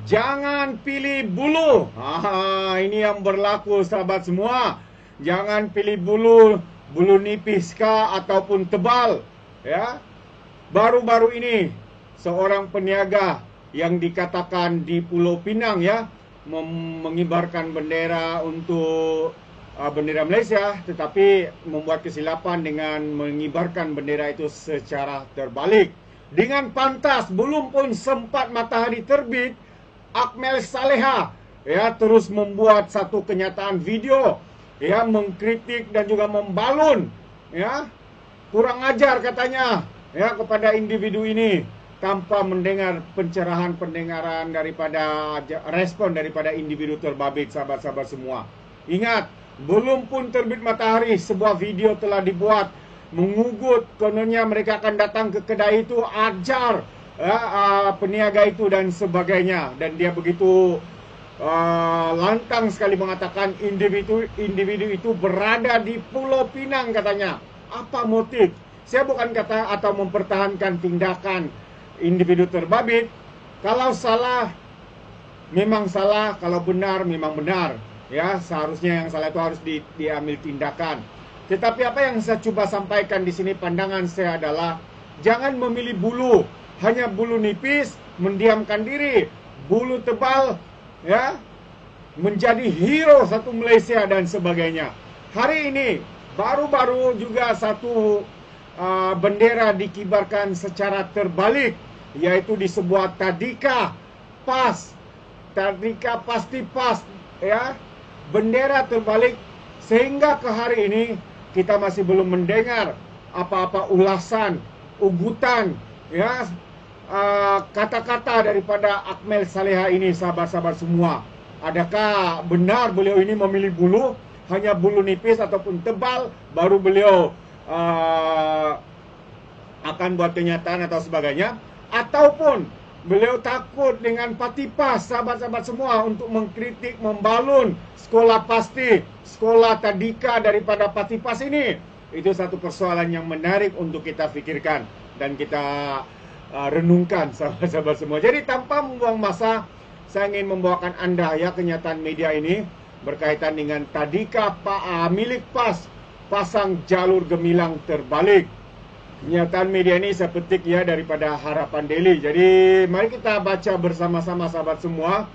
Jangan pilih bulu. Ini yang berlaku sahabat semua. Jangan pilih bulu nipis kah ataupun tebal. Ya. Baru-baru ini seorang peniaga yang dikatakan di Pulau Pinang ya mengibarkan bendera untuk bendera Malaysia, tetapi membuat kesilapan dengan mengibarkan bendera itu secara terbalik. Dengan pantas, belum pun sempat matahari terbit, Akmel Saleha ya terus membuat satu kenyataan video ya mengkritik dan juga membalun ya kurang ajar katanya ya kepada individu ini tanpa mendengar pendengaran daripada respon daripada individu terbabit. Sahabat-sahabat semua, ingat, belum pun terbit matahari sebuah video telah dibuat mengugut kononnya mereka akan datang ke kedai itu, ajar peniaga itu dan sebagainya, dan dia begitu lantang sekali mengatakan individu itu berada di Pulau Pinang katanya. Apa motif? Saya bukan kata atau mempertahankan tindakan individu terbabit. Kalau salah memang salah, kalau benar memang benar. Ya, seharusnya yang salah itu harus diambil tindakan. Tetapi apa yang saya coba sampaikan di sini, pandangan saya adalah jangan memilih bulu, hanya bulu nipis mendiamkan diri, bulu tebal ya menjadi hero satu Malaysia dan sebagainya. Hari ini baru-baru juga satu bendera dikibarkan secara terbalik, yaitu di sebuah tadika pasti pas ya, bendera terbalik, sehingga ke hari ini kita masih belum mendengar apa-apa ulasan, ugutan ya kata-kata daripada Akmel Saleha ini. Sahabat-sahabat semua, adakah benar beliau ini memilih bulu, hanya bulu nipis ataupun tebal, baru beliau akan buat kenyataan atau sebagainya, ataupun beliau takut dengan patipas, sahabat-sahabat semua, untuk mengkritik, membalun sekolah pasti, sekolah tadika daripada patipas ini. Itu satu persoalan yang menarik untuk kita pikirkan dan kita renungkan, sahabat-sahabat semua. Jadi tanpa membuang masa, saya ingin membawakan Anda ya kenyataan media ini berkaitan dengan tadika milik pasang jalur gemilang terbalik. Kenyataan media ini saya petik ya daripada Harapan Daily. Jadi mari kita baca bersama-sama sahabat semua.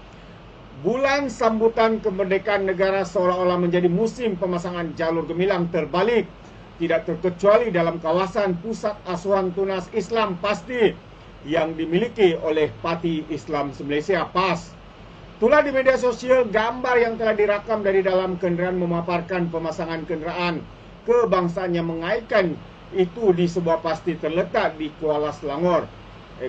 Bulan sambutan kemerdekaan negara seolah-olah menjadi musim pemasangan jalur gemilang terbalik, tidak terkecuali dalam kawasan pusat asuhan tunas Islam pasti yang dimiliki oleh Parti Islam Malaysia PAS. Itulah di media sosial gambar yang telah dirakam dari dalam kenderaan memaparkan pemasangan kenderaan kebangsaan yang mengaitkan itu di sebuah pasti terletak di Kuala Selangor.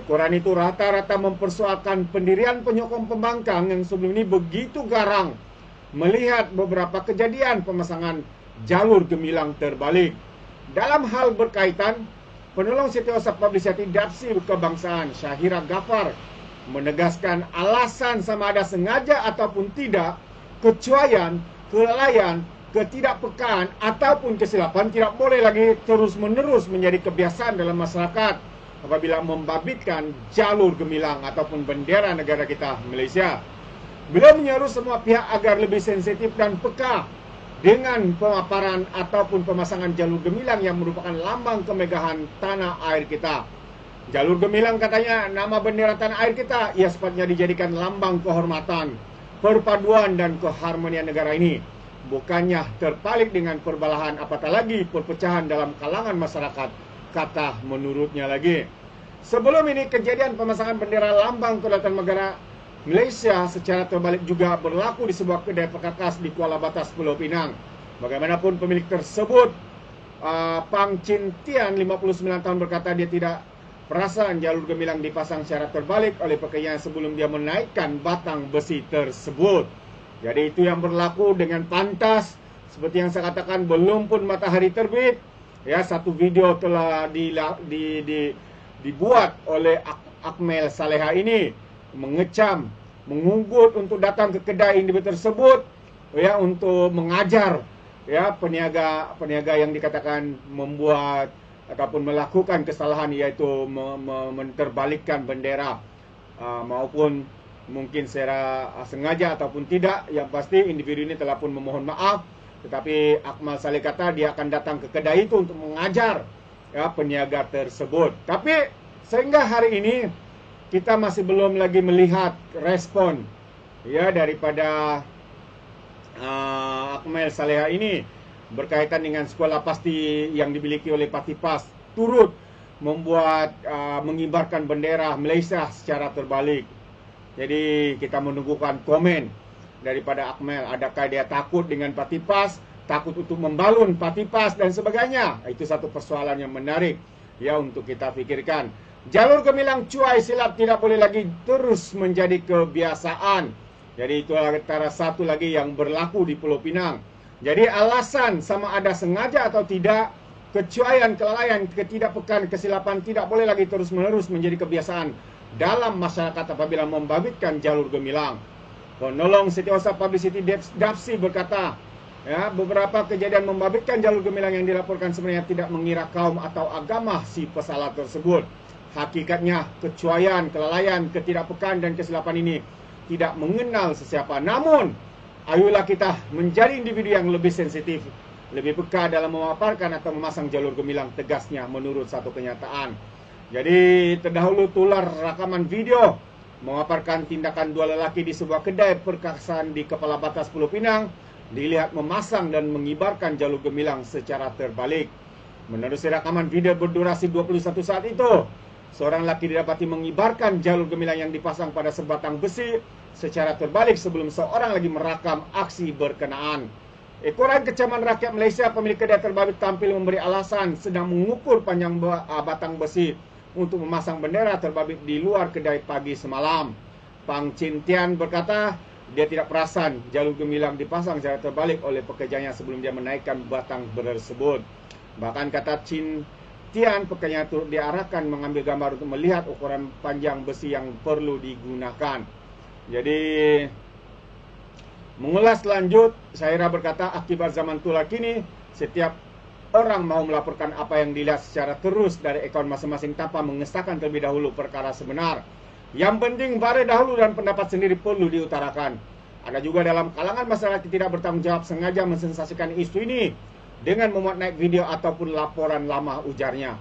Koran itu rata-rata mempersoalkan pendirian penyokong pembangkang yang sebelum ini begitu garang melihat beberapa kejadian pemasangan jalur gemilang terbalik. Dalam hal berkaitan, penolong Setiausaha Publisiati Dapsi Kebangsaan Syahira Ghaffar menegaskan alasan sama ada sengaja ataupun tidak, kecuaian, kelalaian, ketidakpekaan ataupun kesilapan tidak boleh lagi terus-menerus menjadi kebiasaan dalam masyarakat apabila membabitkan jalur gemilang ataupun bendera negara kita Malaysia. Beliau menyeru semua pihak agar lebih sensitif dan peka dengan pemaparan ataupun pemasangan jalur gemilang yang merupakan lambang kemegahan tanah air kita. Jalur gemilang katanya nama bendera tanah air kita, ia sepatutnya dijadikan lambang kehormatan, perpaduan dan keharmonian negara ini, bukannya terpalit dengan perbalahan apatah lagi perpecahan dalam kalangan masyarakat, kata menurutnya lagi. Sebelum ini kejadian pemasangan bendera lambang kedaulatan negara Malaysia secara terbalik juga berlaku di sebuah kedai perkakas di Kuala Batas, Pulau Pinang. Bagaimanapun pemilik tersebut, Pang Chin Tian, 59 tahun, berkata dia tidak perasaan jalur gemilang dipasang secara terbalik oleh pekerjaan sebelum dia menaikkan batang besi tersebut. Jadi itu yang berlaku dengan pantas. Seperti yang saya katakan, belum pun matahari terbit, ya, satu video telah dibuat oleh Akmel Saleha ini mengecam, mengugut untuk datang ke kedai individu tersebut, ya, untuk mengajar, ya, peniaga yang dikatakan membuat ataupun melakukan kesalahan, yaitu menterbalikkan bendera maupun mungkin secara sengaja ataupun tidak. Yang pasti individu ini telah pun memohon maaf. Tetapi Akmal Saleh kata dia akan datang ke kedai itu untuk mengajar ya peniaga tersebut. Tapi sehingga hari ini kita masih belum lagi melihat respon ya daripada Akmal Saleh ini berkaitan dengan sekolah pasti yang dimiliki oleh Patipas turut membuat mengibarkan bendera Malaysia secara terbalik. Jadi kita menunggukan komen daripada Akmal, adakah dia takut dengan Patipas, takut untuk membalun Patipas dan sebagainya. Itu satu persoalan yang menarik ya untuk kita fikirkan. Jalur gemilang cuai silap tidak boleh lagi terus menjadi kebiasaan. Jadi itu antara satu lagi yang berlaku di Pulau Pinang. Jadi alasan sama ada sengaja atau tidak, kecuaian, kelalaian, ketidakpekaan, kesilapan tidak boleh lagi terus-menerus menjadi kebiasaan dalam masyarakat apabila membabitkan jalur gemilang. Penolong Setiausaha Publicity Dapsi berkata, ya, beberapa kejadian membabitkan jalur gemilang yang dilaporkan sebenarnya tidak mengira kaum atau agama si pesalah tersebut. Hakikatnya, kecuaian, kelalaian, ketidakpekaan dan kesilapan ini tidak mengenal sesiapa. Namun, ayolah kita menjadi individu yang lebih sensitif, lebih peka dalam memaparkan atau memasang jalur gemilang, tegasnya menurut satu kenyataan. Jadi, terdahulu tular rakaman video memaparkan tindakan dua lelaki di sebuah kedai perkasan di kepala batas Pulau Pinang dilihat memasang dan mengibarkan jalur gemilang secara terbalik. Menurut rakaman video berdurasi 21 saat itu, seorang lelaki didapati mengibarkan jalur gemilang yang dipasang pada sebatang besi secara terbalik sebelum seorang lagi merakam aksi berkenaan. Ekoran Kecaman Rakyat Malaysia pemilik kedai terbabit tampil memberi alasan sedang mengukur panjang batang besi untuk memasang bendera terbabit di luar kedai pagi semalam. Pang Chin Tian berkata dia tidak perasan jalur gemilang dipasang secara terbalik oleh pekerjanya sebelum dia menaikkan batang tersebut. Bahkan kata Chin Tian, pekerjanya turut diarahkan mengambil gambar untuk melihat ukuran panjang besi yang perlu digunakan. Jadi mengulas lanjut, Syairah berkata akibat zaman tular kini setiap orang mau melaporkan apa yang dilihat secara terus dari akaun masing-masing tanpa mengesahkan terlebih dahulu perkara sebenar. Yang penting bare dahulu dan pendapat sendiri perlu diutarakan. Ada juga dalam kalangan masyarakat yang tidak bertanggung jawab sengaja mensensasikan isu ini dengan memuat naik video ataupun laporan lama, ujarnya.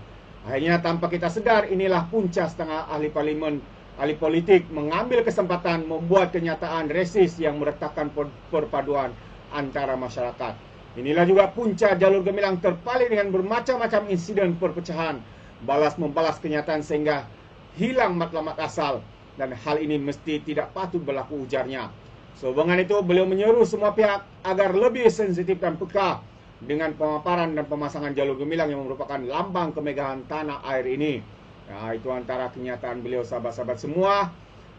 Akhirnya tanpa kita sedar inilah punca setengah ahli parlimen, ahli politik mengambil kesempatan membuat kenyataan resis yang meretakkan perpaduan antara masyarakat. Inilah juga punca jalur gemilang terpaling dengan bermacam-macam insiden perpecahan, balas-membalas kenyataan sehingga hilang matlamat asal, dan hal ini mesti tidak patut berlaku, ujarnya. Sehubungan itu, beliau menyeru semua pihak agar lebih sensitif dan peka dengan pemaparan dan pemasangan jalur gemilang yang merupakan lambang kemegahan tanah air ini. Nah, itu antara kenyataan beliau, sahabat-sahabat semua.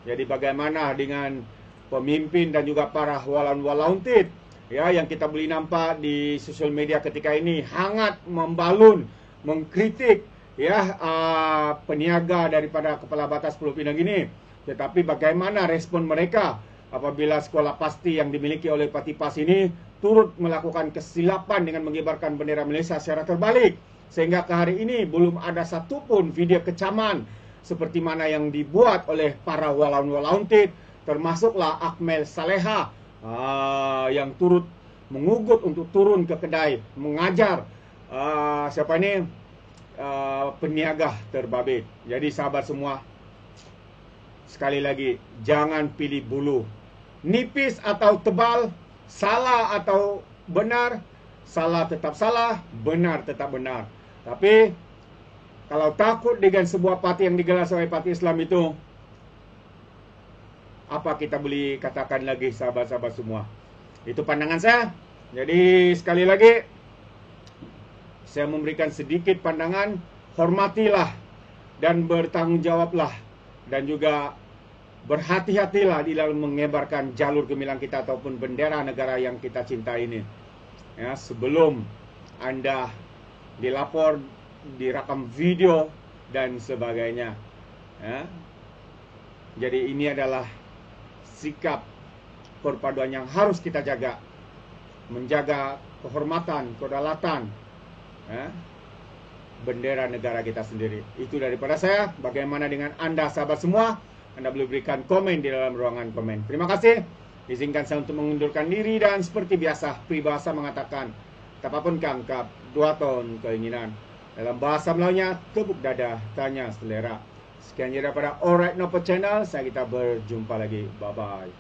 Jadi bagaimana dengan pemimpin dan juga para walaun-walauntit ya yang kita boleh nampak di sosial media ketika ini hangat membalun, mengkritik ya peniaga daripada kepala batas Pulau Pinang ini. Tetapi bagaimana respon mereka apabila sekolah pasti yang dimiliki oleh Patipas ini turut melakukan kesilapan dengan mengibarkan bendera Malaysia secara terbalik, sehingga ke hari ini belum ada satupun video kecaman seperti mana yang dibuat oleh para walaun-walauntit, termasuklah Akmal Saleha yang turut mengugut untuk turun ke kedai mengajar siapa ini peniaga terbabit. Jadi sahabat semua, sekali lagi jangan pilih bulu, nipis atau tebal, salah atau benar, salah tetap salah, benar tetap benar. Tapi kalau takut dengan sebuah parti yang digelar sebagai parti Islam itu, apa kita boleh katakan lagi, sahabat-sahabat semua? Itu pandangan saya. Jadi sekali lagi saya memberikan sedikit pandangan. Hormatilah dan bertanggungjawablah, dan juga berhati-hatilah di dalam mengibarkan jalur gemilang kita ataupun bendera negara yang kita cintai ini. Ya, sebelum Anda dilapor, direkam video dan sebagainya. Ya. Jadi ini adalah sikap perpaduan yang harus kita jaga, menjaga kehormatan, kedaulatan bendera negara kita sendiri. Itu daripada saya. Bagaimana dengan Anda, sahabat semua? Anda boleh berikan komen di dalam ruangan komen. Terima kasih. Izinkan saya untuk mengundurkan diri dan seperti biasa, peribahasa mengatakan, apapun kangkap, 2 tahun keinginan. Dalam bahasa Melayunya, tepuk dada, tanya selera. Sekian je daripada Alright Nopo Channel. Saya kita berjumpa lagi. Bye-bye.